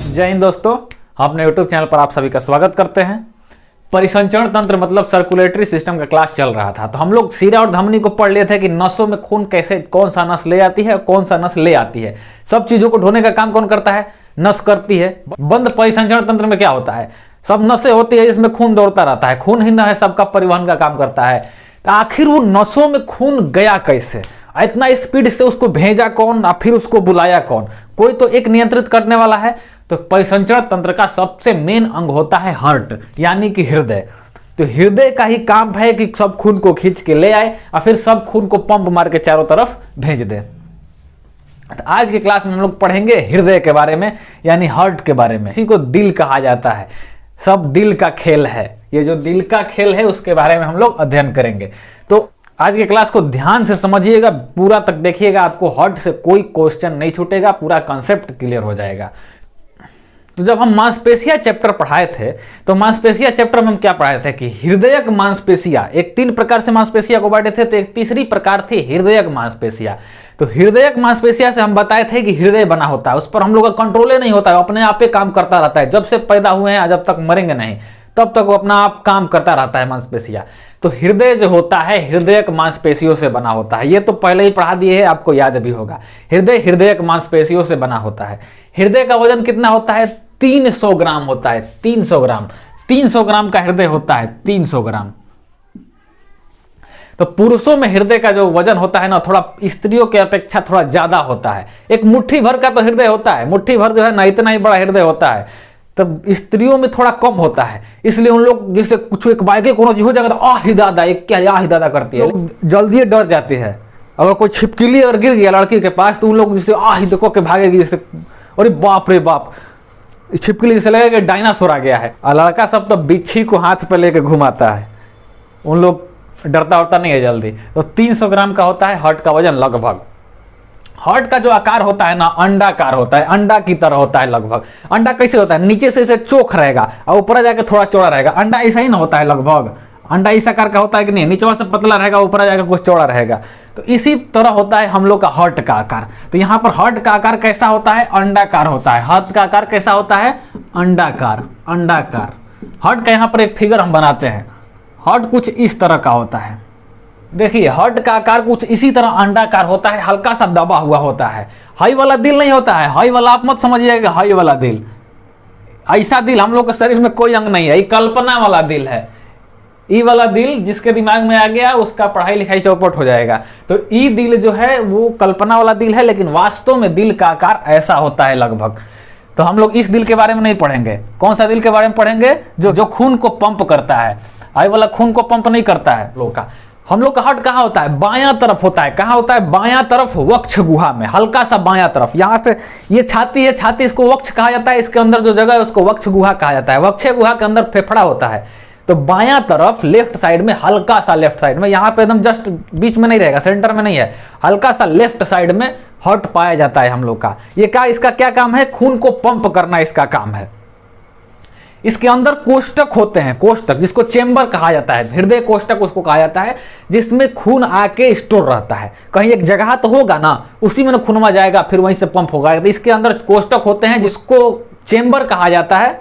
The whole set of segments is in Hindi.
जय हिंद दोस्तों, अपने YouTube चैनल पर आप सभी का स्वागत करते हैं। परिसंचरण तंत्र मतलब सर्कुलेटरी सिस्टम का क्लास चल रहा था, तो हम लोग सीरा और धमनी को पढ़ लिए थे कि नसों में खून कैसे, कौन सा नस ले आती है और कौन सा नस ले आती है। सब चीजों को ढोने का काम कौन करता है? नस करती है। बंद परिसंचरण तंत्र में क्या होता है? सब नसें होती है जिसमें खून दौड़ता रहता है, खून ही न है सबका परिवहन का काम करता है। तो आखिर वो नसों में खून गया कैसे? इतना स्पीड से उसको भेजा कौन और फिर उसको बुलाया कौन? कोई तो एक नियंत्रित करने वाला है। तो परिसंचरण तंत्र का सबसे मेन अंग होता है हार्ट, यानी कि हृदय। तो हृदय का ही काम है कि सब खून को खींच के ले आए और फिर सब खून को पंप मार के चारों तरफ भेज दे। तो आज की क्लास में हम लोग पढ़ेंगे हृदय के बारे में, यानी हार्ट के बारे में। इसी को दिल कहा जाता है। सब दिल का खेल है। ये जो दिल का खेल है उसके बारे में हम लोग अध्ययन करेंगे। तो आज के क्लास को ध्यान से समझिएगा, पूरा तक देखिएगा, आपको हार्ट से कोई क्वेश्चन नहीं छूटेगा, पूरा कॉन्सेप्ट क्लियर हो जाएगा। तो जब हम मांसपेशिया चैप्टर पढ़ाए थे तो मांसपेशिया चैप्टर में हम क्या पढ़ाए थे कि हृदयक मांसपेशिया, एक 3 प्रकार से मांसपेशिया को बांटे थे, तो एक तीसरी प्रकार थी हृदयक मांसपेशिया। तो हृदयक मांसपेशिया से हम बताए थे कि हृदय बना होता है, उस पर हम लोग का कंट्रोल नहीं होता है, अपने आप ही काम करता रहता है। जब से पैदा हुए हैं जब तक मरेंगे नहीं तब तक वो अपना आप काम करता रहता है मांसपेशिया। तो हृदय जो होता है हृदयक मांसपेशियों से बना होता है। ये तो पहले ही पढ़ा दिए है, आपको याद भी होगा। हृदय हृदयक मांसपेशियों से बना होता है। हृदय का वजन कितना होता है? 300 ग्राम होता है। 300 ग्राम, 300 ग्राम का हृदय होता है। 300 ग्राम। तो पुरुषों में हृदय का जो वजन होता है ना, थोड़ा स्त्रियों की अपेक्षा थोड़ा ज्यादा होता है। एक मुट्ठी भर का तो हृदय होता है, मुट्ठी भर जो है ना, इतना ही बड़ा हृदय होता है। तब स्त्रियों में थोड़ा कम होता है, इसलिए उन लोग जैसे कुछ एक बाइक कोनो चीज हो जाएगा तो आही दादा, एक क्या आही दादा करती है, जल्दी डर जाती है। अगर कोई छिपकली अगर गिर गया लड़की के पास तो उन लोग जैसे आही देखो के भागेगी, जैसे अरे बाप रे बाप, छिपकली जैसे लगेगा कि डायनासोर आ गया है। और लड़का सब तो बिच्छी को हाथ पे लेके घुमाता है, उन लोग डरता उड़ता नहीं है जल्दी। तो 300 ग्राम का होता है हार्ट का वजन लगभग। हार्ट का जो आकार होता है ना, अंडाकार होता है, अंडा की तरह होता है लगभग। अंडा कैसे होता है? नीचे से इसे चोख रहेगा और ऊपर जाके थोड़ा चौड़ा रहेगा। अंडा ऐसा ही ना होता है लगभग, अंडा इस आकार का होता है कि नहीं, नीचे से पतला रहेगा, ऊपर जाकर कुछ चौड़ा रहेगा। तो इसी तरह होता है हम लोग का हार्ट का आकार। तो यहाँ पर हार्ट का आकार कैसा होता है? अंडाकार होता है। हार्ट का आकार कैसा होता है? अंडाकार, अंडाकार। हार्ट का यहाँ पर एक फिगर हम बनाते हैं। हार्ट कुछ इस तरह का होता है। देखिए हार्ट का आकार कुछ इसी तरह अंडाकार होता है, हल्का सा दबा हुआ होता है। हाई वाला दिल नहीं होता है, हाई वाला आप मत समझिएगा, हाई वाला दिल, ऐसा दिल हम लोग के शरीर में कोई अंग नहीं है। ये कल्पना वाला दिल है। ई वाला दिल जिसके दिमाग में आ गया उसका पढ़ाई लिखाई चौपट हो जाएगा। तो ई दिल जो है वो कल्पना वाला दिल है, लेकिन वास्तव में दिल का आकार ऐसा होता है लगभग। तो हम लोग इस दिल के बारे में नहीं पढ़ेंगे। कौन सा दिल के बारे में पढ़ेंगे? जो खून को पंप करता है। आई वाला खून को पंप नहीं करता है लोग का। हम लोग का हार्ट कहाँ होता है? बायां तरफ होता है। कहाँ होता है? बायां तरफ, वक्ष गुहा में, हल्का सा बायां तरफ। यहाँ से ये छाती है, छाती इसको वक्ष कहा जाता है। इसके अंदर जो जगह है उसको वक्ष गुहा कहा जाता है। वक्ष गुहा के अंदर फेफड़ा होता है। तो बायां तरफ लेफ्ट साइड में, हल्का सा लेफ्ट साइड में, यहाँ पे एकदम जस्ट बीच में नहीं रहेगा, सेंटर में नहीं है, हल्का सा लेफ्ट साइड में हार्ट पाया जाता है हम लोग का। ये क्या, इसका क्या काम है? खून को पंप करना इसका काम है। इसके अंदर कोष्टक होते हैं, कोष्टक जिसको चेंबर कहा जाता है, हृदय कोष्टक उसको कहा जाता है, जिसमें खून आके स्टोर रहता है। कहीं एक जगह तो होगा ना, उसी में ना खून जाएगा, फिर वहीं से पंप होगा। तो इसके अंदर कोष्टक होते हैं जिसको चेंबर कहा जाता है,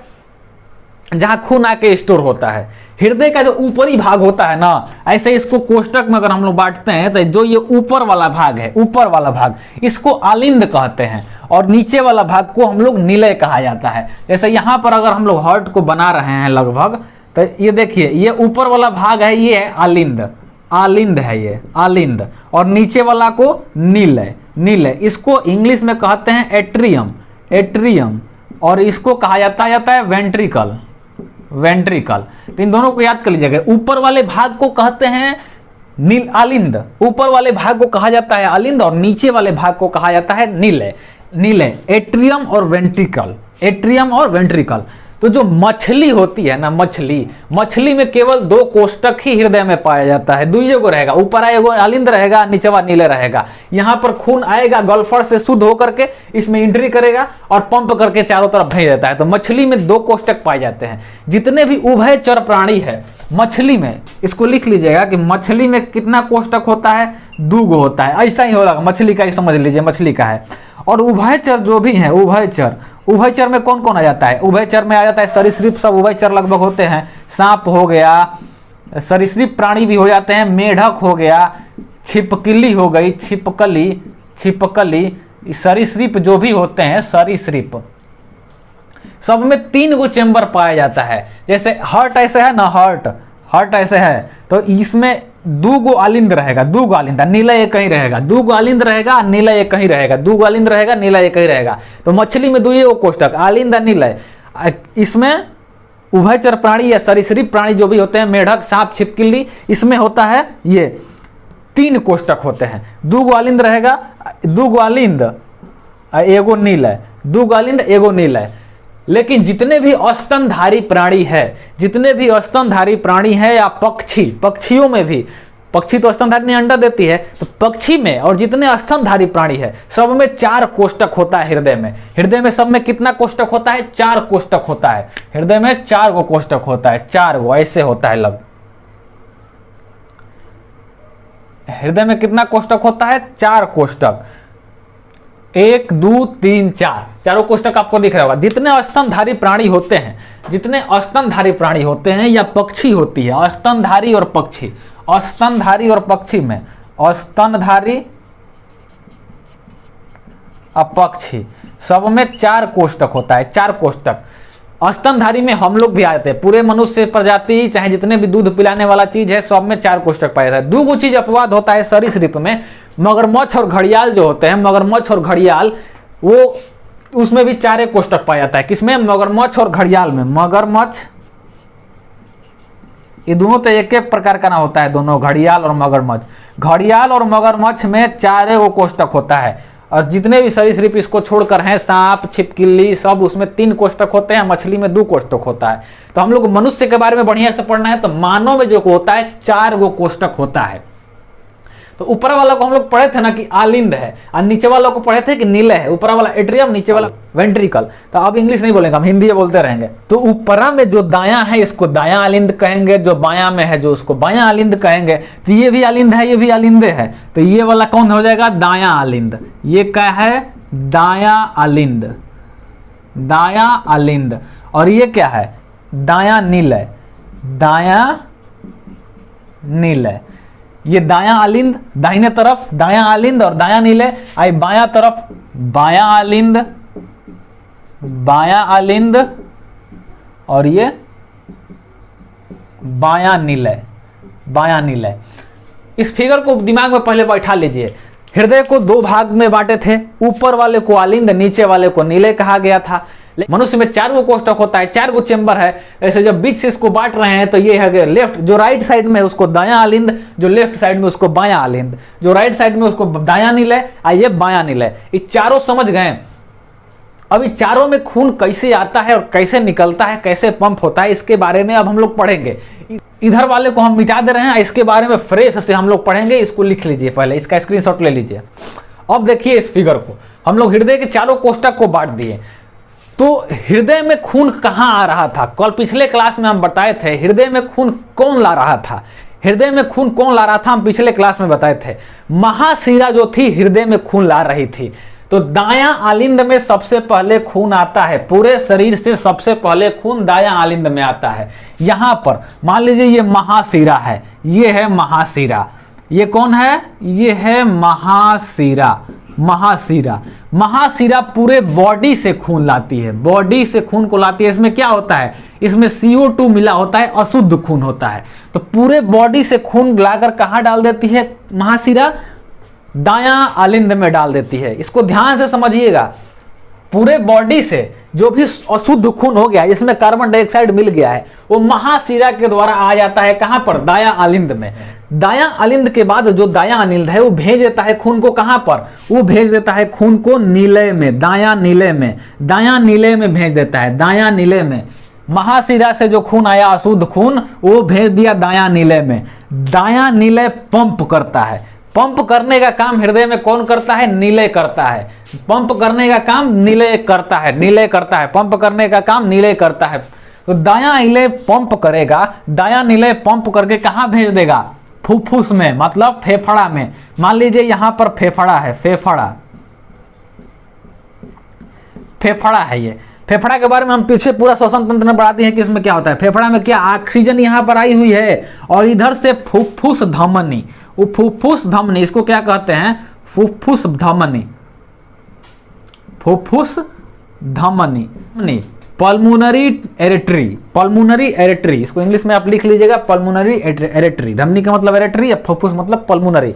जहां खून आके स्टोर होता है। हृदय का जो ऊपरी भाग होता है ना, ऐसे इसको कोष्टक में अगर हम लोग बांटते हैं तो जो ये ऊपर वाला भाग है, ऊपर वाला भाग, इसको आलिंद कहते हैं, और नीचे वाला भाग को हम लोग निलय कहा जाता है। जैसे यहाँ पर अगर हम लोग हार्ट को बना रहे हैं लगभग, तो ये देखिए ये ऊपर वाला भाग है, ये है आलिंद, आलिंद है ये आलिंद, और नीचे वाला को निलय, निलय। इसको इंग्लिश में कहते हैं एट्रियम, एट्रियम, और इसको कहा जाता है वेंट्रिकल, वेंट्रिकल। तो इन दोनों को याद कर लीजिएगा। ऊपर वाले भाग को कहते हैं नील आलिंद, ऊपर वाले भाग को कहा जाता है आलिंद, और नीचे वाले भाग को कहा जाता है निलय, निलय। एट्रियम और वेंट्रिकल, एट्रियम और वेंट्रिकल। तो जो मछली होती है ना, मछली, मछली में केवल 2 कोष्टक ही हृदय में पाया जाता है। दुइये को रहेगा, ऊपर आएगा आलिंद रहेगा, नीचेवा नीले रहेगा। यहाँ पर खून आएगा गल्फर से शुद्ध होकर के इसमें एंट्री करेगा और पंप करके चारों तरफ भेज देता है। तो मछली में 2 कोष्टक पाए जाते हैं। जितने भी उभयचर प्राणी है मछली में, इसको लिख लीजिएगा कि मछली में कितना कोष्टक होता है, 2 गो होता है। ऐसा ही होगा, मछली का ही समझ लीजिए, मछली का है। और उभयचर जो भी है, उभयचर में कौन कौन आ जाता है? उभयचर में आ जाता है सरीसृप, सब उभयचर लगभग होते हैं। सांप हो गया, सरीसृप प्राणी भी हो जाते हैं, मेढक हो गया, छिपकली हो गई, छिपकली, सरीसृप जो भी होते हैं, सरीसृप सब में 3 गो चेंबर पाया जाता है। जैसे हार्ट ऐसे है ना, हार्ट ऐसे है, तो इसमें 2 गो आलिंद रहेगा, 2 गो आलिंद, नीला एक कहीं रहेगा, 2 गो आलिंद रहेगा, नीला एक कहीं रहेगा, 2 गो आलिंद रहेगा, नीला एक कहीं रहेगा। तो मछली में 2 गो कोष्टक, आलिंद नीलय। इसमें उभयचर प्राणी या सरीसृप प्राणी जो भी होते हैं, मेढक, सांप, छिपकली, इसमें होता है ये 3 कोष्टक होते हैं। 2 गो आलिंद रहेगा, 2 गो आलिंद, एगो नीलय, 2 गो आलिंद, एगो नीलय। लेकिन जितने भी स्तनधारी प्राणी है, जितने भी स्तनधारी प्राणी है या पक्षियों में भी, पक्षी तो स्तनधारी नहीं, अंडा देती है, तो पक्षी में और जितने स्तनधारी प्राणी है सब में 4 कोष्टक होता है। हृदय में सब में कितना कोष्टक होता है? 4 कोष्टक होता है। हृदय में 4 गो कोष्टक होता है, 4 गो ऐसे होता है लग। हृदय में कितना कोष्टक होता है? 4 कोष्टक, 1 2 3 4, चारों कोष्टक आपको दिख रहा होगा। जितने स्तनधारी प्राणी होते हैं, जितने स्तनधारी प्राणी होते हैं या पक्षी होती है, स्तनधारी और पक्षी, स्तनधारी और पक्षी में, स्तनधारी और पक्षी सब में 4 कोष्टक होता है, 4 कोष्टक। स्तनधारी में हम लोग भी आते हैं, पूरे मनुष्य प्रजाति चाहे जितने भी दूध पिलाने वाला चीज है सब में 4 कोष्टक पाया जाता है। 2 गो चीज अपवाद होता है सरीसृप में, मगरमच्छ और घड़ियाल जो होते हैं, मगरमच्छ और घड़ियाल, वो उसमें भी 4 कोष्टक पाया जाता है। किसमें? मगरमच्छ और घड़ियाल में। मगरमच्छ, ये दोनों तो एक एक प्रकार का ना होता है, दोनों घड़ियाल और मगरमच्छ। घड़ियाल और मगरमच्छ में 4 गो कोष्टक होता है। और जितने भी सरीसृप इसको छोड़कर हैं, सांप, छिपकली, सब उसमें 3 कोष्टक होते हैं, मछली में 2 कोष्टक होता है। तो हम लोग मनुष्य के बारे में बढ़िया से पढ़ना है, तो मानव में जो होता है 4 गो कोष्टक होता है। तो ऊपर वाला को हम लोग पढ़े थे ना कि आलिंद है, और नीचे वाला को पढ़े थे कि नीले है। ऊपर वाला एट्रियम, नीचे वाला वेंट्रिकल। तो अब इंग्लिश नहीं बोलेंगे, हम हिंदी बोलते रहेंगे। तो ऊपरा में जो दायां है इसको दायां आलिंद कहेंगे, जो बायां में है जो उसको बायां आलिंद कहेंगे। तो ये भी आलिंद है, ये भी आलिंदे है, तो ये वाला कौन हो जाएगा? दायां आलिंद। ये क्या है? दायां आलिंद, दायां आलिंद। और ये क्या है? दायां नीलय, दायां नीलय। ये दायां आलिंद, दाहिने तरफ दायां आलिंद और दायां नीलय। आई बायां तरफ बायां आलिंद, बायां आलिंद, और ये बायां नीलय, बायां नीलय। इस फिगर को दिमाग में पहले बैठा लीजिए। हृदय को 2 भाग में बांटे थे, ऊपर वाले को आलिंद, नीचे वाले को नीलय कहा गया था। मनुष्य में 4 गो कोष्टक होता है, 4 गो चेंबर है। ऐसे जब बीच से इसको बांट रहे हैं तो ये है लेफ्ट, जो राइट साइड में उसको दायां आलिंद, जो लेफ्ट साइड में उसको बायां आलिंद, जो राइट साइड में उसको दायां नीलय, ये बायां नीलय। ये चारों समझ गए। अब इन चारों में खून कैसे आता है और कैसे निकलता है, कैसे पंप होता है, इसके बारे में अब हम लोग पढ़ेंगे। इधर वाले को हम मिटा दे रहे हैं, इसके बारे में फ्रेश से हम लोग पढ़ेंगे। इसको लिख लीजिए, पहले इसका स्क्रीनशॉट ले लीजिए। अब देखिए इस फिगर को, हम लोग हृदय के चारों कोष्टक को बांट दिए। तो हृदय में खून कहाँ आ रहा था? कल पिछले क्लास में हम बताए थे हृदय में खून कौन ला रहा था। हृदय में खून कौन ला रहा था हम पिछले क्लास में बताए थे। महाशिरा जो थी हृदय में खून ला रही थी। तो दायां आलिंद में सबसे पहले खून आता है, पूरे शरीर से सबसे पहले खून दायां आलिंद में आता है। यहां पर मान लीजिए ये महाशिरा है, ये है महाशिरा। ये कौन है? ये है महाशिरा। महाशिरा, महाशिरा पूरे बॉडी से खून लाती है, बॉडी से खून को लाती है। इसमें क्या होता है? इसमें CO2 मिला होता है, अशुद्ध खून होता है। तो पूरे बॉडी से खून लाकर कहां डाल देती है महाशिरा? दायां आलिंद में डाल देती है। इसको ध्यान से समझिएगा। पूरे बॉडी से जो भी अशुद्ध खून हो गया, इसमें कार्बन डाइऑक्साइड मिल गया है, वो महाशिरा के द्वारा आ जाता है कहां पर? दायां आलिंद में। दायां आलिंद के बाद जो दायां आलिंद है वो भेज देता है खून को कहां पर? वो भेज देता है खून को नीलय में, दायां नीलय में, दायां नीलय में भेज देता है, दायां नीलय में। महाशिरा से जो खून आया अशुद्ध खून, वो भेज दिया दायां नीलय में। दायां नीलय पंप करता है। पंप करने का काम हृदय में कौन करता है? नीलय करता है। पंप करने का काम नीलय करता है, नीलय करता है। पंप करने का काम नीलय करता है। तो दायां निलय पंप करेगा, दायां निलय पंप करके कहाँ भेज देगा? फुफ्फुस में, मतलब फेफड़ा में। मान लीजिए यहां पर फेफड़ा है, फेफड़ा है ये। फेफड़ा के बारे में हम पीछे पूरा श्वसन तंत्र में पढ़ाते हैं कि इसमें क्या होता है। फेफड़ा में क्या ऑक्सीजन यहां पर आई हुई है और इधर से फुफ्फुस धमनी, वो फुफ्फुस धमनी, इसको क्या कहते हैं? फुफ्फुस धमनी, फुफ्फुस धमनी, पल्मोनरी एरेटरी, पल्मोनरी एरेटरी, इसको इंग्लिश में आप लिख लीजिएगा, पल्मोनरी एरेटरी। धमनी का मतलब एरेटरी, फुफ्फुस मतलब पल्मोनरी।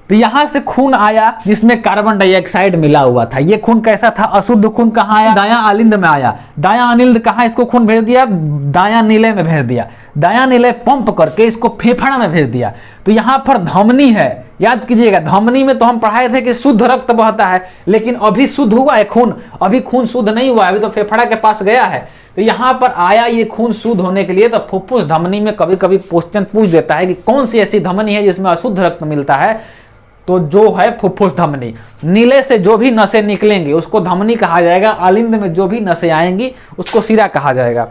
तो यहां से खून आया जिसमें कार्बन डाइऑक्साइड मिला हुआ था। ये खून कैसा था? अशुद्ध खून। कहाँ आया? दायां आलिंद में आया। दायां आलिंद कहाँ इसको खून भेज दिया? दायां नीले में भेज दिया। दायां नीले पंप करके इसको फेफड़ा में भेज दिया। तो यहाँ पर धमनी है, याद कीजिएगा। धमनी में तो हम पढ़ाए थे कि शुद्ध रक्त बहता है, लेकिन अभी शुद्ध हुआ है खून? अभी खून शुद्ध नहीं हुआ, अभी तो फेफड़ा के पास गया है। तो यहाँ पर आया ये खून शुद्ध होने के लिए। तो फुफ्फुस धमनी में कभी कभी क्वेश्चन पूछ देता है कि कौन सी ऐसी धमनी है जिसमें अशुद्ध रक्त मिलता है? तो जो है फुफ्फुस धमनी। नीले से जो भी नसें निकलेंगी उसको धमनी कहा जाएगा। आलिंद में जो भी नसें आएंगी उसको सिरा कहा जाएगा।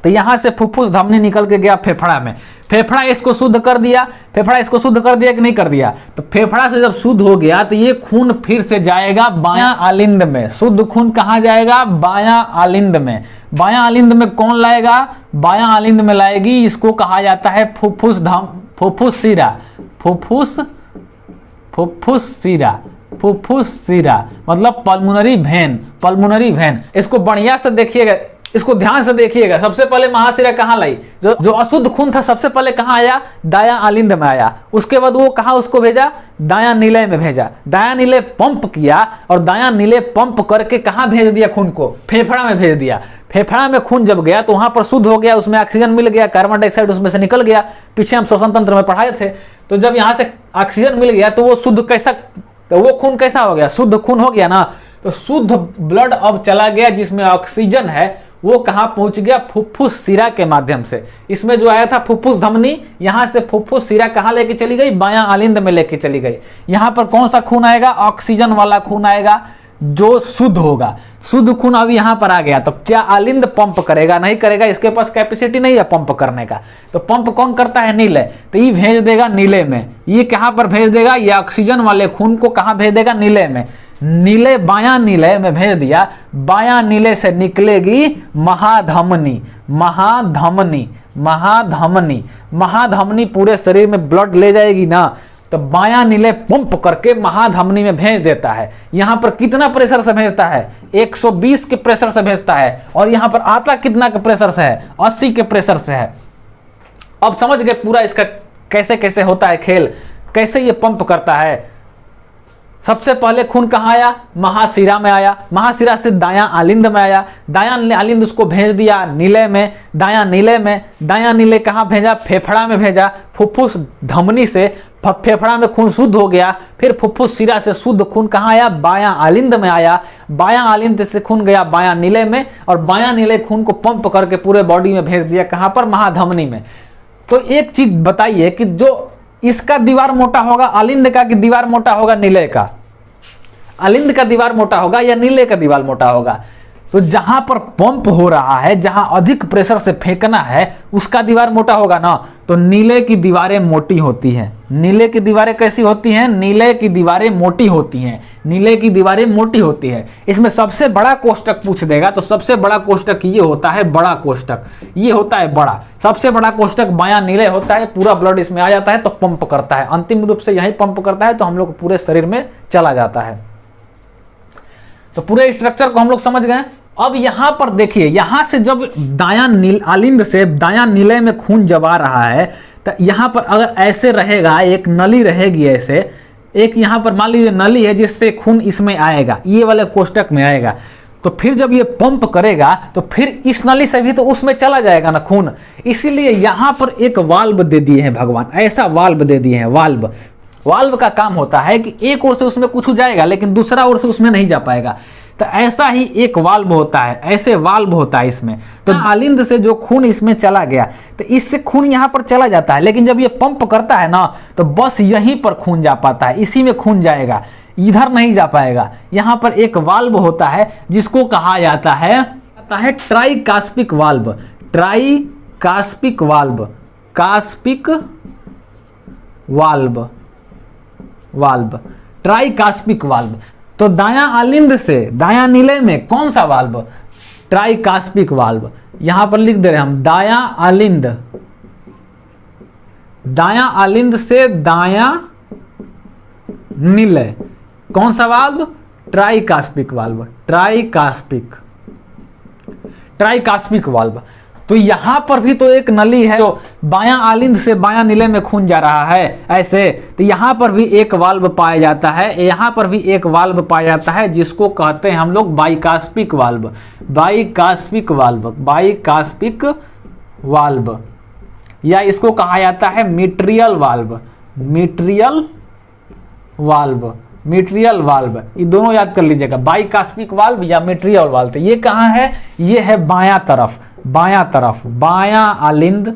तो यहां से फुफ्फुस धमनी निकल के गया फेफड़ा में। फेफड़ा इसको शुद्ध कर दिया। फेफड़ा इसको शुद्ध कर दिया कि नहीं कर दिया? तो फेफड़ा से जब शुद्ध हो गया तो ये खून फिर से जाएगा बायां आलिंद में। शुद्ध खून कहां जाएगा? बायां आलिंद में। बायां आलिंद में कौन लाएगा? बायां आलिंद में लाएगी, इसको कहा जाता है फुफ्फुस सिरा, फुफ्फुस सिरा मतलब पल्मोनरी वेन, पल्मोनरी वेन। इसको बढ़िया से देखिएगा, इसको ध्यान से देखिएगा। सबसे पहले महाशिरा कहाँ लाई? जो अशुद्ध खून था सबसे पहले कहाँ आया? दायां आलिंद में आया। उसके बाद वो कहाँ उसको भेजा? दायां नीले में भेजा। दायां नीले पंप किया और दायां नीले पंप करके कहाँ भेज दिया खून को? फेफड़ा में भेज दिया। फेफड़ा में खून जब गया तो वहां पर शुद्ध हो गया, उसमें ऑक्सीजन मिल गया, कार्बन डाइऑक्साइड उसमें से निकल गया। पीछे हम श्वसन तंत्र में पढ़ाए थे। तो जब यहां से ऑक्सीजन मिल गया तो वो शुद्ध कैसा, तो वो खून कैसा हो गया? शुद्ध खून हो गया ना। तो शुद्ध ब्लड अब चला गया जिसमें ऑक्सीजन है, वो कहां पहुंच गया? फुफ्फुस सिरा के माध्यम से। इसमें जो आया था फुफ्फुस धमनी, यहां से फुफ्फुस सिरा कहां लेके चली गई? बायां आलिंद में लेके चली गई। यहां पर कौन सा खून आएगा? ऑक्सीजन वाला खून आएगा जो शुद्ध होगा। शुद्ध खून अभी यहां पर आ गया। तो क्या आलिंद पंप करेगा? नहीं करेगा, इसके पास कैपेसिटी नहीं है पंप करने का। तो पंप कौन करता है? नीले। तो ये भेज देगा नीले में। ये कहां पर भेज देगा? ये ऑक्सीजन वाले खून को कहां भेज देगा? नीले में। नीले, बायां नीले में भेज दिया। बायां नीले से निकलेगी महाधमनी, महाधमनी, महाधमनी। महाधमनी पूरे शरीर में ब्लड ले जाएगी ना। तो बायां नीले पंप करके महाधमनी में भेज देता है। यहां पर कितना प्रेशर से भेजता है? 120 के प्रेशर से भेजता है। और यहां पर आता कितना के प्रेशर से है? 80 के प्रेशर से है। अब समझ गए पूरा इसका कैसे कैसे होता है खेल, कैसे ये पंप करता है। सबसे पहले खून कहाँ आया? महाशिरा में आया। महाशिरा से दायां आलिंद में आया। दायां आलिंद उसको भेज दिया नीले में, दायां नीले में। दायां नीले कहाँ भेजा? फेफड़ा में भेजा। फुफ्फुस धमनी से फेफड़ा में खून शुद्ध हो गया। फिर फुफ्फुस सिरा से शुद्ध खून कहाँ आया? बायां आलिंद में आया। बायां आलिंद से खून गया बायां नीले में, और बायां नीले खून को पंप करके पूरे बॉडी में भेज दिया। कहाँ पर? महाधमनी में। तो एक चीज बताइए कि जो इसका दीवार मोटा होगा आलिंद का, कि दीवार मोटा होगा नीले का? आलिंद का दीवार मोटा होगा या नीले का दीवार मोटा होगा? तो जहां पर पंप हो रहा है, जहां अधिक प्रेशर से फेंकना है, उसका दीवार मोटा होगा ना। तो नीले की दीवारें मोटी होती हैं। नीले की दीवारें कैसी होती हैं? नीले की दीवारें मोटी होती हैं। नीले की दीवारें मोटी होती है। इसमें सबसे बड़ा कोष्टक पूछ देगा तो सबसे बड़ा कोष्टक ये होता है, बड़ा कोष्टक। ये होता है बड़ा, सबसे बड़ा कोष्टक बायां नीले होता है। पूरा ब्लड इसमें आ जाता है तो पंप करता है, अंतिम रूप से यही पंप करता है, तो हम लोग पूरे शरीर में चला जाता है। तो पूरे स्ट्रक्चर को हम लोग समझ गए। अब यहां पर देखिए, यहां से जब दायां आलिंद से दायां नीले में खून जब आ रहा है, तो यहां पर अगर ऐसे रहेगा, एक नली रहेगी ऐसे, एक यहां पर मान लीजिए नली है जिससे खून इसमें आएगा, ये वाले कोष्टक में आएगा। तो फिर जब ये पंप करेगा तो फिर इस नली से भी तो उसमें चला जाएगा ना खून। इसीलिए यहां पर एक वाल्व दे दिए हैं भगवान, ऐसा वाल्व दे दिए हैं। वाल्व, वाल्व का काम होता है कि एक ओर से उसमें कुछ जाएगा लेकिन दूसरा ओर से उसमें नहीं जा पाएगा। तो ऐसा ही एक वाल्व होता है, ऐसे वाल्व होता है इसमें। तो आलिंद से जो खून इसमें चला गया तो इससे खून यहाँ पर चला जाता है, लेकिन जब ये पंप करता है ना तो बस यहीं पर खून जा पाता है, इसी में खून जाएगा, इधर नहीं जा पाएगा। यहाँ पर एक वाल्व होता है जिसको कहा जाता है आता है tricuspid valve, tricuspid valve, cuspid valve, valve, tricuspid valve. तो दायां आलिंद से दायां निलय में कौन सा वाल्व? Tricuspid valve. यहां पर लिख दे रहे हैं हम दायां आलिंद, दायां आलिंद से दायां निलय कौन सा valve? Tricuspid valve, tricuspid, tricuspid valve. तो यहां पर भी तो एक नली है जो बायां आलिंद से बायां निलय में खून जा रहा है ऐसे, तो यहां पर भी एक वाल्व पाया जाता है, यहां पर भी एक वाल्व पाया जाता है जिसको कहते हैं हम लोग बाइकास्पिक वाल्व, बाइकास्पिक वाल्व, बाइकास्पिक वाल्व, या इसको कहा जाता है मिट्रियल वाल्व, मिट्रियल वाल्व, मिट्रियल वाल्व। ये दोनों याद कर लीजिएगा, बाइकास्पिक वाल्व या मिट्रियल वाल्व। ये कहां है? ये है बायां तरफ, बायां तरफ, बायां आलिंद,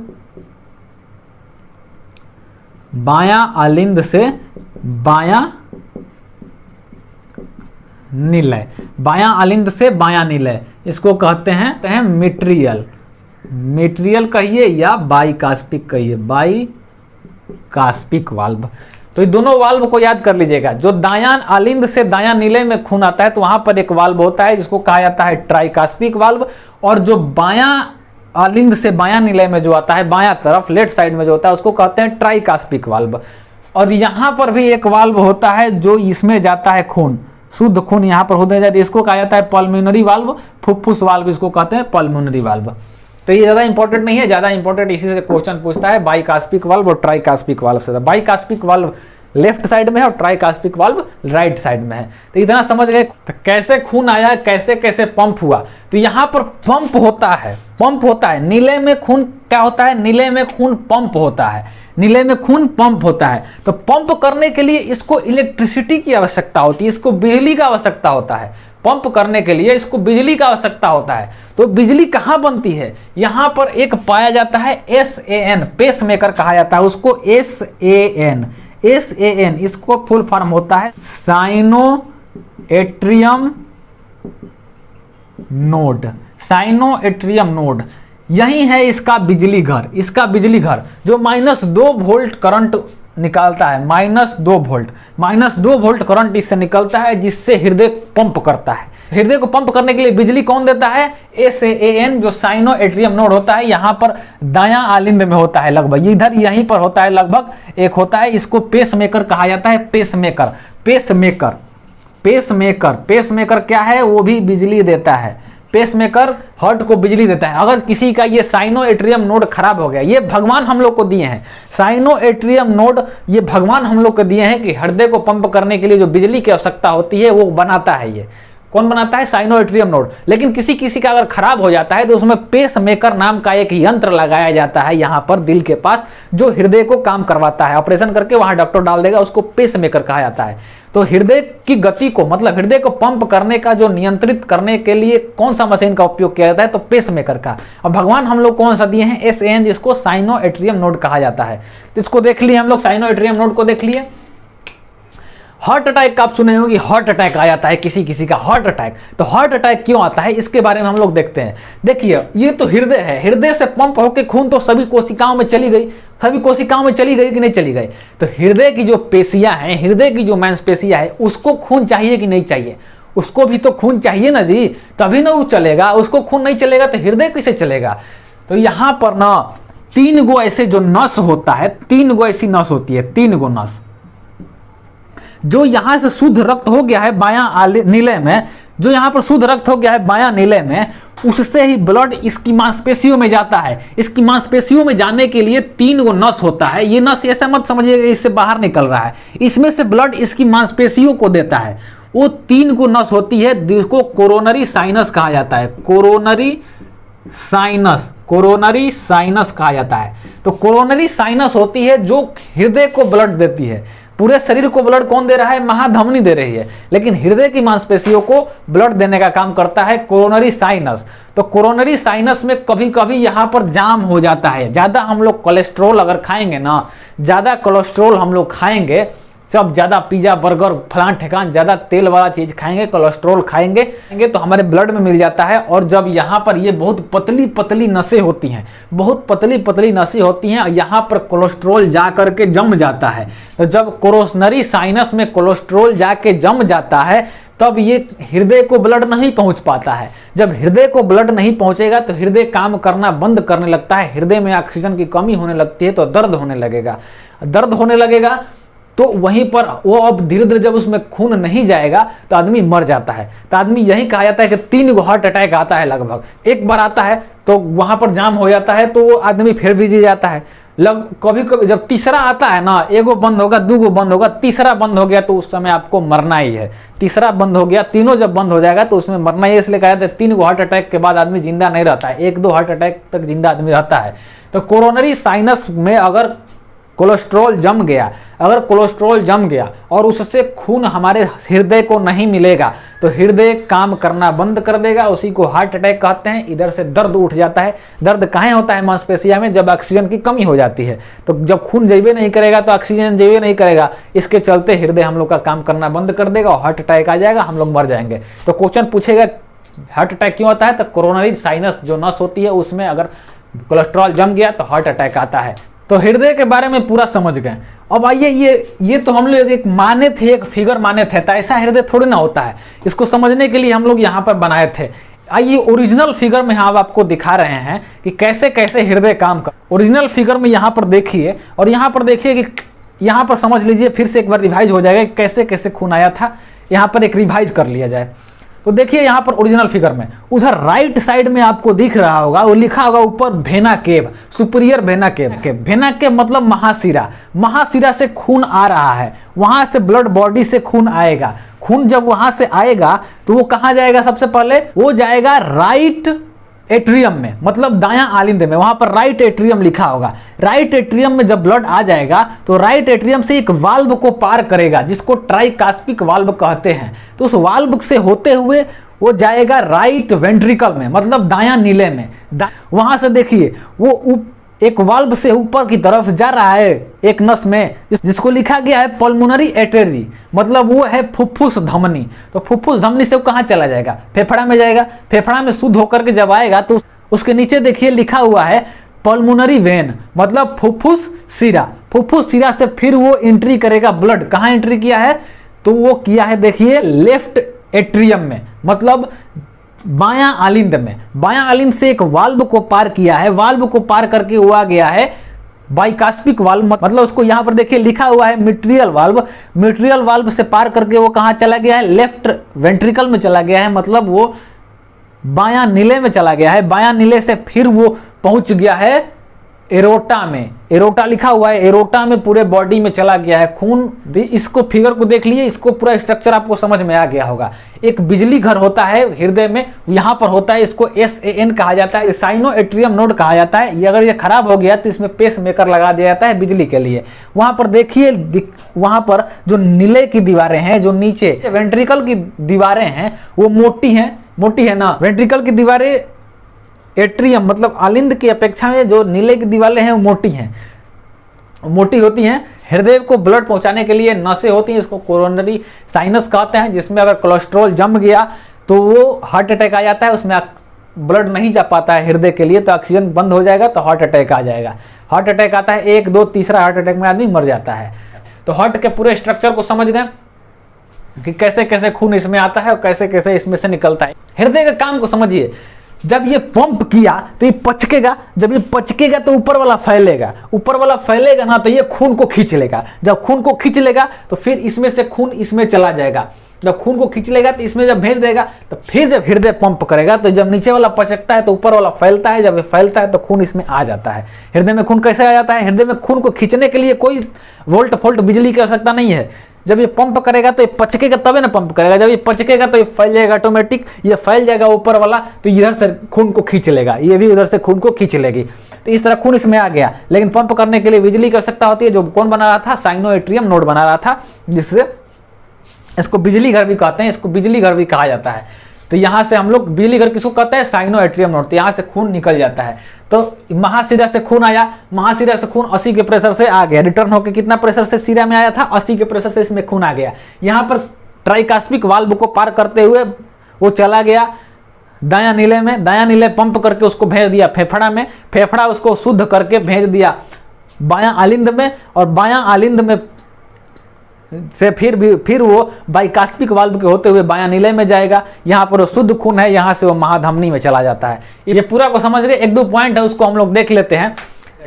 बायां आलिंद से बायां निलय, बायां आलिंद से बायां निलय, इसको कहते हैं मिट्रियल, मिट्रियल कहिए या बाइकास्पिक कहिए, बाइकास्पिक वाल्व। तो ये दोनों वाल्व को याद कर लीजिएगा। जो दायां आलिंद से दायां निलय में खून आता है तो वहां पर एक वाल्व होता है जिसको कहा जाता है ट्राइकास्पिक वाल्व, और जो बायां आलिंद से बायां निलय में जो आता है बायां तरफ लेफ्ट साइड में जो होता है उसको कहते हैं ट्राइकास्पिक वाल्व। और यहां पर भी एक वाल्व होता है जो इसमें जाता है खून, शुद्ध खून यहां पर होता है, इसको कहा जाता है पल्मोनरी वाल्व, फुफ्फुस वाल्व इसको कहते हैं पल्मोनरी वाल्व। तो ये ज्यादा इंपॉर्टेंट नहीं है, ज्यादा इंपॉर्टेंट इसी से क्वेश्चन पूछता है बाइकास्पिक वाल्व और ट्राइकास्पिक वाल्व से। बाइकास्पिक वाल्व लेफ्ट साइड में है और ट्राइकास्पिक वाल्व राइट साइड में है। तो इतना समझ गए तो कैसे खून आया, कैसे कैसे पंप हुआ। तो यहां पर पंप होता है, पंप होता है निलय में खून, क्या होता है? निलय में खून पंप होता है, निलय में खून पंप होता है। तो पंप करने के लिए इसको इलेक्ट्रिसिटी की आवश्यकता होती है, इसको बिजली का आवश्यकता होता है। पंप करने के लिए इसको बिजली का आवश्यकता होता है। तो बिजली कहां बनती है? यहां पर एक पाया जाता है SAN, पेस मेकर कहा जाता है उसको, SAN, SAN इसको फुल फॉर्म होता है sino atrium node, sino atrium node. यही है इसका बिजली घर, इसका बिजली घर जो -2 वोल्ट करंट निकालता है, -2 वोल्ट, -2 वोल्ट करंट इससे निकलता है जिससे हृदय पंप करता है। हृदय को पंप करने के लिए बिजली कौन देता है? SAN जो साइनो एट्रियम नोड होता है, यहां पर दायां आलिंद में होता है लगभग, इधर यहीं पर होता है लगभग, एक होता है, इसको पेस मेकर कहा जाता है, pacemaker, pacemaker, pacemaker, pacemaker क्या है? वो भी बिजली देता है, पेस मेकर हार्ट को बिजली देता है। अगर किसी का ये साइनो एट्रियम नोड खराब हो गया, ये भगवान हम लोग को दिए हैं, साइनो एट्रियम नोड ये भगवान हम लोग को दिए हैं कि हृदय को पंप करने के लिए जो बिजली की आवश्यकता होती है वो बनाता है। ये कौन बनाता है? Sino atrium node. लेकिन किसी किसी का अगर खराब हो जाता है तो उसमें पेस मेकर नाम का एक यंत्र लगाया जाता है यहां पर दिल के पास, जो हृदय को काम करवाता है। ऑपरेशन करके वहां डॉक्टर डाल देगा, उसको पेस मेकर कहा जाता है। तो हृदय की गति को, मतलब हृदय को पंप करने का जो नियंत्रित करने के लिए कौन सा मशीन का उपयोग किया जाता है? तो पेस मेकर का। अब भगवान हम लोग कौन सा दिए हैं? SAN, जिसको साइनो एट्रियम नोड कहा जाता है। इसको देख लिए हम लोग, साइनो एट्रियम नोड को देख लिए। हार्ट अटैक का आप सुने होंगे, हार्ट अटैक आ जाता है किसी किसी का, हार्ट अटैक। तो हार्ट अटैक क्यों आता है इसके बारे में हम लोग देखते हैं। देखिए ये तो हृदय है, हृदय से पंप होकर खून तो सभी कोशिकाओं में चली गई, सभी कोशिकाओं में चली गई कि नहीं चली गई? तो हृदय की जो पेशियां हैं, हृदय की जो मांसपेशियां है, उसको खून चाहिए कि नहीं चाहिए? उसको भी तो खून चाहिए ना जी, तभी ना वो चलेगा। उसको खून नहीं चलेगा तो हृदय कैसे चलेगा? तो यहां पर ना 3 गो ऐसे जो नस होता है, 3 गो ऐसी नस होती है, 3 गो नस। जो यहां से शुद्ध रक्त हो गया है बायां निलय में, जो यहां पर शुद्ध रक्त हो गया है बायां निलय में, उससे ही ब्लड इसकी मांसपेशियों में जाता है। इसकी मांसपेशियों में जाने के लिए 3 गो नस होता है। ये नस ऐसा मत समझिएगा इससे बाहर निकल रहा है, इसमें से ब्लड इसकी मांसपेशियों को देता है। वो 3 गो नस होती है जिसको कोरोनरी साइनस कहा जाता है, कोरोनरी साइनस, कोरोनरी साइनस कहा जाता है। तो कोरोनरी साइनस होती है जो हृदय को ब्लड देती है। पूरे शरीर को ब्लड कौन दे रहा है? महाधमनी दे रही है, लेकिन हृदय की मांसपेशियों को ब्लड देने का काम करता है कोरोनरी साइनस। तो कोरोनरी साइनस में कभी कभी यहां पर जाम हो जाता है। ज्यादा हम लोग कोलेस्ट्रॉल अगर खाएंगे ना, ज्यादा कोलेस्ट्रॉल हम लोग खाएंगे सब ज़्यादा पिज़्ज़ा बर्गर फलान ठेकान ज़्यादा तेल वाला चीज़ खाएंगे, कोलेस्ट्रॉल खाएंगे तो हमारे ब्लड में मिल जाता है। और जब यहाँ पर ये बहुत पतली पतली नसें होती हैं, बहुत पतली पतली नसें होती हैं, यहाँ पर कोलेस्ट्रॉल जा करके जम जाता है। तो जब कोरोनरी साइनस में कोलेस्ट्रॉल जाके जम जाता है तब ये हृदय को ब्लड नहीं पहुंच पाता है। जब हृदय को ब्लड नहीं पहुंचेगा तो हृदय काम करना बंद करने लगता है, हृदय में ऑक्सीजन की कमी होने लगती है, तो दर्द होने लगेगा। दर्द होने लगेगा तो वहीं पर वो अब धीरे धीरे जब उसमें खून नहीं जाएगा तो आदमी मर जाता है। तो आदमी यही कहा जाता है कि 3 गो हार्ट अटैक आता है लगभग। एक बार आता है तो वहां पर जाम हो जाता है तो वो आदमी फिर भी जी जाता है। कभी कभी जब तीसरा आता है ना, एगो बंद होगा, 2 गो बंद होगा, तीसरा बंद हो गया तो उस समय आपको मरना ही है। तीसरा बंद हो गया, तीनों जब बंद हो जाएगा तो उसमें मरना ही है। इसलिए कहा जाता है 3 गो हार्ट अटैक के बाद आदमी जिंदा नहीं रहता है, 1-2 हार्ट अटैक तक जिंदा आदमी रहता है। तो कोरोनरी साइनस में अगर कोलेस्ट्रॉल जम गया, अगर कोलेस्ट्रॉल जम गया और उससे खून हमारे हृदय को नहीं मिलेगा तो हृदय काम करना बंद कर देगा, उसी को हार्ट अटैक कहते हैं। इधर से दर्द उठ जाता है। दर्द कहाँ होता है? मांसपेशिया में, जब ऑक्सीजन की कमी हो जाती है। तो जब खून जैबे नहीं करेगा तो ऑक्सीजन जैबे नहीं करेगा, इसके चलते हृदय हम लोग का काम करना बंद कर देगा और हार्ट अटैक आ जाएगा, हम लोग मर जाएंगे। तो क्वेश्चन पूछेगा हार्ट अटैक क्यों आता है? तो कोरोनरी साइनस जो नस होती है उसमें अगर कोलेस्ट्रॉल जम गया तो हार्ट अटैक आता है। तो हृदय के बारे में पूरा समझ गए। अब आइए ये तो हम लोग एक माने थे, एक फिगर माने थे, तो ऐसा हृदय थोड़ी ना होता है। इसको समझने के लिए हम लोग यहाँ पर बनाए थे। आइए ओरिजिनल फिगर में हम आपको दिखा रहे हैं कि कैसे कैसे हृदय काम कर। ओरिजिनल फिगर में यहाँ पर देखिए और यहाँ पर देखिए कि यहाँ पर समझ लीजिए, फिर से एक बार रिवाइज हो जाएगा कैसे कैसे खून आया था। यहाँ पर एक रिवाइज कर लिया जाए तो देखिए यहाँ पर ओरिजिनल फिगर में उधर राइट साइड में आपको दिख रहा होगा, वो लिखा होगा ऊपर वेना केव, सुपीरियर वेना केव। वेना केव मतलब महाशिरा। महाशिरा से खून आ रहा है, वहां से ब्लड बॉडी से खून आएगा। खून जब वहां से आएगा तो वो कहाँ जाएगा? सबसे पहले वो जाएगा राइट एट्रियम में, मतलब दायां आलिंद में। वहां पर राइट एट्रियम लिखा होगा। राइट एट्रियम में जब ब्लड आ जाएगा तो राइट एट्रियम से एक वाल्व को पार करेगा जिसको ट्राइकास्पिक वाल्व कहते हैं। तो उस वाल्व से होते हुए वो जाएगा राइट वेंट्रिकल में, मतलब दायां नीले में। वहां से देखिए वो एक वाल्व से ऊपर की तरफ जा रहा है एक नस में जिसको लिखा गया है पल्मोनरी आर्टरी, मतलब वो है फुफ्फुस धमनी। तो फुफ्फुस धमनी से वो कहाँ चला जाएगा? फेफड़ा में जाएगा। फेफड़ा में शुद्ध होकर के जब आएगा तो उसके नीचे देखिए लिखा हुआ है पल्मोनरी वेन, मतलब फुफ्फुस सिरा। फुफ्फुस सिरा से फिर वो एंट्री करेगा ब्लड। कहाँ एंट्री किया है? तो वो किया है देखिए लेफ्ट एट्रियम में, मतलब बायां आलिंद में। बायां आलिंद से एक वाल्व को पार किया है, वाल्व को पार करके वो आ गया है बाइकास्पिक वाल्व, मतलब उसको यहां पर देखिए लिखा हुआ है मिट्रियल वाल्व। मिट्रियल वाल्व से पार करके वो कहां चला गया है? लेफ्ट वेंट्रिकल में चला गया है, मतलब वो बायां नीले में चला गया है। बायां नीले से फिर वो पहुंच गया है एरोटा में। एरोटा लिखा हुआ है, एरोटा में पूरे बॉडी में चला गया है खून। इसको फिगर को देख लिए, इसको पूरा स्ट्रक्चर आपको समझ में आ गया होगा। एक बिजली घर होता है हृदय में, यहाँ पर होता है, इसको SAN कहा जाता है, साइनो एट्रियम नोड कहा जाता है। ये अगर ये खराब हो गया तो इसमें पेस मेकर लगा दिया जाता है बिजली के लिए। वहां पर देखिए, वहां पर जो नीले की दीवारें हैं, जो नीचे वेंट्रिकल की दीवारें हैं वो मोटी है ना। वेंट्रिकल की दीवारें एट्रियम मतलब आलिंद की अपेक्षा में जो नीले की दीवारें हैं वो मोटी होती हैं। हृदय को ब्लड पहुंचाने के लिए नसें होती हैं, इसको कोरोनरी साइनस कहते हैं, जिसमें अगर कोलेस्ट्रॉल जम गया तो वो हार्ट अटैक आ जाता है। उसमें ब्लड नहीं जा पाता है हृदय के लिए, तो ऑक्सीजन बंद हो जाएगा तो हार्ट अटैक आ जाएगा। हार्ट अटैक आता है 1, 2, तीसरा हार्ट अटैक में आदमी मर जाता है। तो हार्ट के पूरे स्ट्रक्चर को समझ गए कि कैसे कैसे खून इसमें आता है और कैसे कैसे इसमें से निकलता है। हृदय के काम को समझिए। जब ये पंप किया तो ये पचकेगा, जब ये पचकेगा तो ऊपर वाला फैलेगा ना, तो ये खून को खींच लेगा। जब खून को खींच लेगा तो फिर इसमें से खून इसमें चला जाएगा। जब खून को खींच लेगा तो इसमें जब भेज देगा तो फिर जब हृदय पंप करेगा तो जब नीचे वाला पचकता है तो ऊपर वाला फैलता है। जब ये फैलता है तो खून इसमें आ जाता है। हृदय में खून कैसे आ जाता है? हृदय में खून को खींचने के लिए कोई वोल्ट फोल्ट बिजली की आवश्यकता नहीं है। जब ये पंप करेगा तो ये पचकेगा, तबे ना पंप करेगा। जब ये पचकेगा तो ये फैल जाएगा ऑटोमेटिक, ये फैल जाएगा ऊपर वाला, तो इधर से खून को खींच लेगा, ये भी उधर से खून को खींच लेगी। तो इस तरह खून इसमें आ गया। लेकिन पंप करने के लिए बिजली की आवश्यकता होती है, जो कौन बना रहा था? साइनो एट्रियम नोड बना रहा था, जिससे इसको बिजली घर भी कहते हैं, इसको बिजली घर भी कहा जाता है। तो यहाँ से हम लोग बिजली घर किसको कहते हैं, साइनोएट्रियम नोड। तो यहाँ से खून निकल जाता है, तो महाशिरा से खून आया, महाशिरा से खून 80 के प्रेशर से आ गया, रिटर्न होकर कितना प्रेशर से शिरा में आया था, 80 के प्रेशर से इसमें खून आ गया। यहाँ पर ट्राइकास्पिक वाल्व को पार करते हुए वो चला गया दायां नीले में, दायां नीले पंप करके उसको भेज दिया फेफड़ा में, फेफड़ा उसको शुद्ध करके भेज दिया बायां आलिंद में, और बायां आलिंद में से फिर वो बाइकास्पिक वाल्व के होते हुए बायां नीले में जाएगा। यहाँ पर वो शुद्ध खून है, यहाँ से वो महाधमनी में चला जाता है। ये पूरा को समझ गए। एक दो पॉइंट है उसको हम लोग देख लेते हैं।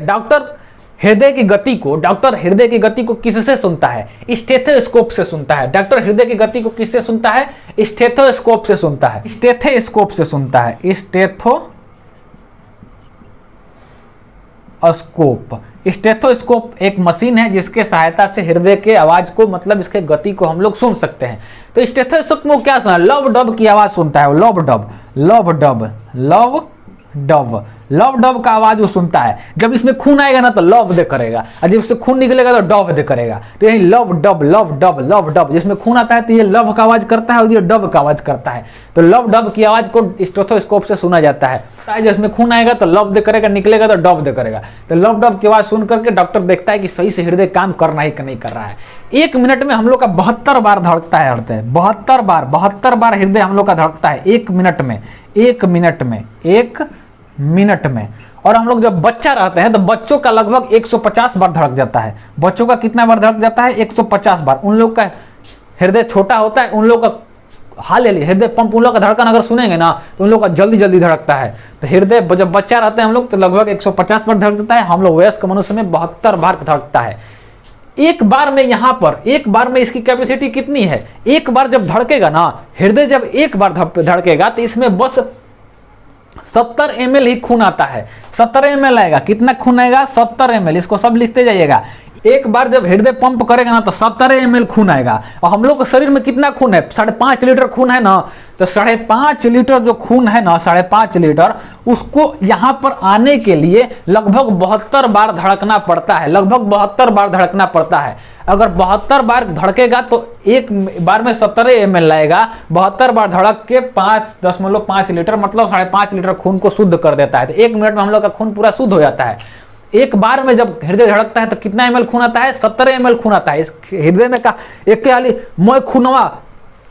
डॉक्टर हृदय की गति को किससे सुनता है, स्टेथोस्कोप से सुनता है। डॉक्टर हृदय की गति को किससे सुनता है, स्टेथोस्कोप से सुनता है, स्टेथोस्कोप से सुनता है, स्टेथोस्कोप एक मशीन है जिसके सहायता से हृदय के आवाज को, मतलब इसके गति को हम लोग सुन सकते हैं। तो स्टेथोस्कोप में क्या सुना, लव डब की आवाज सुनता है, लव डब का आवाज वो सुनता है। जब इसमें खून आएगा ना तो लव दे करेगा, और जब इससे खून निकलेगा तो डब दे करेगा। तो यही लव डब, जिसमें खून आता है तो ये लव का आवाज करता है और ये डब का आवाज करता है। तो लव डब की आवाज को स्टेथोस्कोप से सुना जाता है। जिसमें खून आएगा तो लव दे करेगा, निकलेगा तो डब दे करेगा। तो लव डब की आवाज सुन करके डॉक्टर देखता है कि सही से हृदय काम करना ही नहीं कर रहा है। 1 मिनट में हम लोग का 72 बार धड़कता है हृदय, 72 बार हृदय हम लोग का धड़कता है 1 मिनट में, 1 मिनट में। और हम लोग जब बच्चा रहते हैं तो बच्चों का लगभग 150 बार धड़क जाता है। बच्चों का कितना बार धड़क जाता है, 150 बार। उन लोग का हृदय छोटा होता है, उन लोग का हृदय पंप, उन लोग का धड़कन अगर सुनेंगे ना तो उन लोग का जल्दी जल्दी धड़कता है। तो हृदय जब बच्चा रहते हैं हम लोग तो लगभग 150 बार धड़कता है। हम लोग वयस्क मनुष्य में 72 बार धड़कता है। एक बार में इसकी कैपेसिटी कितनी है, एक बार जब धड़केगा ना हृदय, जब एक बार धड़केगा तो इसमें बस 70 ml ही खून आता है। 70 ml आएगा। कितना खून आएगा, 70 ml। इसको सब लिखते जाइएगा। एक बार जब हृदय पंप करेगा ना तो 70 ml खून आएगा। और हम लोग के शरीर में कितना खून है, 5.5 लीटर खून है ना। तो 5.5 लीटर जो खून है ना, 5.5 लीटर, उसको यहाँ पर आने के लिए लगभग 72 बार धड़कना पड़ता है, लगभग 72 बार धड़कना पड़ता है। अगर 72 बार धड़केगा तो एक बार में 70 ml लाएगा। 72 बार धड़क के 5.5 लीटर, मतलब 5.5 लीटर खून को शुद्ध कर देता है। तो 1 मिनट में हम लोग का खून पूरा शुद्ध हो जाता है। एक बार में जब हृदय धड़कता है तो कितना ml खून आता है, 70 ml खून आता है। इस हृदय में का एक के हाली मोय खूनवा,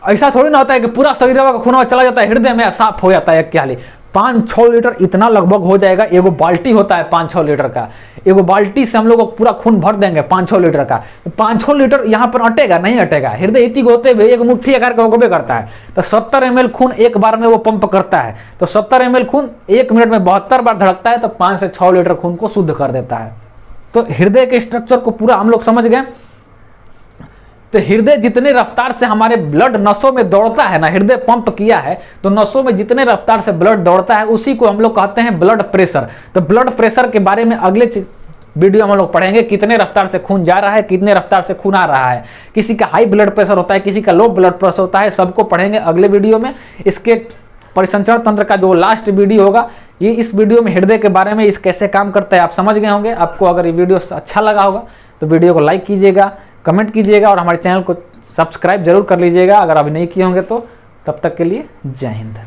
ऐसा थोड़ी ना होता है कि पूरा शरीर का खूनवा चला जाता है हृदय में, साफ हो जाता है एक के हाली। 5-6 लीटर इतना लगभग हो जाएगा। एगो बाल्टी होता है 5-6 लीटर का, एगो बाल्टी से हम लोग पूरा खून भर देंगे 5-6 लीटर का। 5-6 लीटर यहाँ पर अटेगा नहीं, अटेगा। हृदय इतनी होते हुए एक मुट्ठी आकार का होबे करता है। तो 70 ml खून एक बार में वो पंप करता है। तो 70 ml खून 1 मिनट में 72 बार धड़कता है, तो 5 से 6 लीटर खून को शुद्ध कर देता है। तो हृदय के स्ट्रक्चर को पूरा हम लोग समझ गए। तो हृदय जितने रफ्तार से हमारे ब्लड नसों में दौड़ता है ना, हृदय पंप किया है तो नसों में जितने रफ्तार से ब्लड दौड़ता है उसी को हम लोग कहते हैं ब्लड प्रेशर। तो ब्लड प्रेशर के बारे में अगले वीडियो में हम लोग पढ़ेंगे, कितने रफ्तार से खून जा रहा है, कितने रफ्तार से खून आ रहा है। किसी का हाई ब्लड प्रेशर होता है, किसी का लो ब्लड प्रेशर होता है, सबको पढ़ेंगे अगले वीडियो में। इसके परिसंचरण तंत्र का जो लास्ट वीडियो होगा, ये इस वीडियो में हृदय के बारे में इस कैसे काम करता है आप समझ गए होंगे। आपको अगर ये वीडियो अच्छा लगा होगा तो वीडियो को लाइक कीजिएगा, कमेंट कीजिएगा और हमारे चैनल को सब्सक्राइब जरूर कर लीजिएगा अगर अभी नहीं किए होंगे तो। तब तक के लिए जय हिंद।